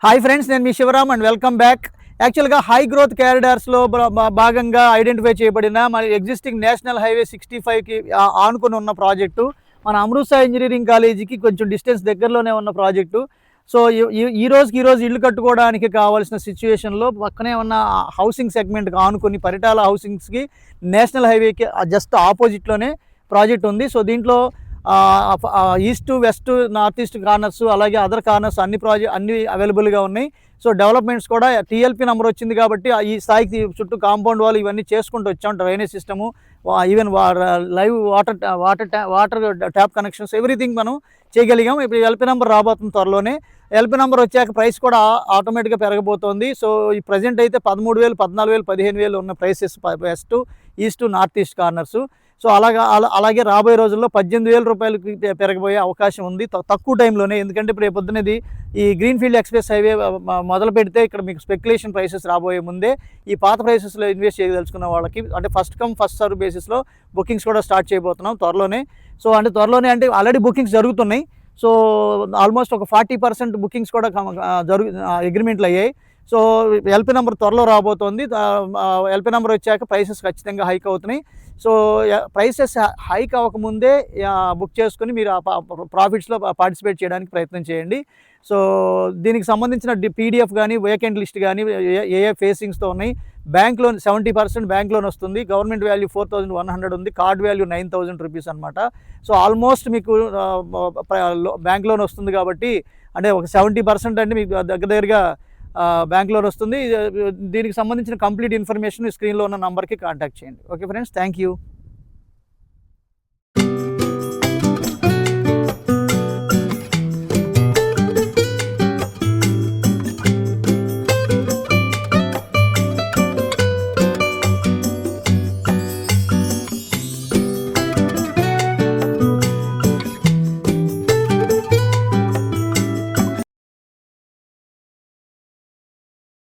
Hi friends, నేను మీ Shivaram and welcome back. యాక్చువల్గా high growth క్యారిడార్స్లో భాగంగా ఐడెంటిఫై చేయబడిన మన ఎగ్జిస్టింగ్ నేషనల్ హైవే 65కి ఆనుకొని ఉన్న ప్రాజెక్టు మన అమృత్సర్ ఇంజనీరింగ్ కాలేజీకి కొంచెం డిస్టెన్స్ దగ్గరలోనే ఉన్న ప్రాజెక్టు. సో ఈరోజు ఇల్లు కట్టుకోవడానికి కావాల్సిన సిచ్యువేషన్లో పక్కనే ఉన్న హౌసింగ్ సెగ్మెంట్కి ఆనుకొని పరిటాల హౌసింగ్స్కి నేషనల్ హైవేకి జస్ట్ ఆపోజిట్లోనే ప్రాజెక్ట్ ఉంది. సో దీంట్లో east west north east corners అలాగే అదర్ కార్నర్స్ అన్ని అవైలబుల్గా ఉన్నాయి. సో డెవలప్మెంట్స్ కూడా టీఎల్పీ నెంబర్ వచ్చింది కాబట్టి ఈ స్థాయికి చుట్టూ కాంపౌండ్ వాళ్ళు ఇవన్నీ చేసుకుంటూ వచ్చాం. Drainage system, even live water tap connections everything మనం చేయగలిగాం. ఇప్పుడు ఎల్పీ నెంబర్ రాబోతుంది త్వరలోనే. ఎల్పీ నెంబర్ వచ్చాక ప్రైస్ కూడా ఆటోమేటిక్గా పెరగబోతోంది. సో ఈ ప్రజెంట్ అయితే 13,000, 14,000, 15,000 ఉన్న prices west, east, north east corners. So అలాగే రాబోయే రోజుల్లో 18,000 రూపాయలకి పెరగబోయే అవకాశం ఉంది తక్కువ టైంలోనే. ఎందుకంటే ఇప్పుడు పొద్దున్నది ఈ గ్రీన్ఫీల్డ్ ఎక్స్ప్రెస్ హైవే మొదలు పెడితే ఇక్కడ మీకు స్పెక్యులేషన్ ప్రైసెస్ రాబోయే ముందే ఈ పాత ప్రైసెస్లో ఇన్వెస్ట్ చేయదలుచుకున్న వాళ్ళకి అంటే ఫస్ట్ కమ్ ఫస్ట్ సర్వ్ బేసిస్లో బుకింగ్స్ కూడా స్టార్ట్ చేయబోతున్నాం త్వరలోనే. సో త్వరలోనే అంటే ఆల్రెడీ బుకింగ్స్ జరుగుతున్నాయి. సో ఆల్మోస్ట్ ఒక 40% బుకింగ్స్ కూడా అగ్రిమెంట్లు అయ్యాయి. సో ఎల్పీ నెంబర్ త్వరలో రాబోతోంది. ఎల్పీ నెంబర్ వచ్చాక ప్రైసెస్ ఖచ్చితంగా హైక్ అవుతున్నాయి. సో ప్రైసెస్ హైక్ అవ్వకముందే బుక్ చేసుకుని మీరు ప్రాఫిట్స్లో పార్టిసిపేట్ చేయడానికి ప్రయత్నం చేయండి. సో దీనికి సంబంధించిన పీడిఎఫ్ కానీ వేకెంట్ లిస్ట్ కానీ ఏ ఫేసింగ్స్తో ఉన్నాయి. బ్యాంక్ లోన్ 70% బ్యాంక్ లోన్ వస్తుంది. గవర్నమెంట్ వాల్యూ 4,100 ఉంది. కార్డ్ వాల్యూ 9,000 రూపీస్ అనమాట. సో ఆల్మోస్ట్ మీకు బ్యాంక్ లోన్ వస్తుంది కాబట్టి అంటే ఒక 70% అంటే మీకు దగ్గరగా బ్యాంక్ లోన్ వస్తుంది. దీనికి సంబంధించిన కంప్లీట్ ఇన్ఫర్మేషన్ స్క్రీన్లో ఉన్న నంబర్కి కాంటాక్ట్ చేయండి. Okay friends, thank you.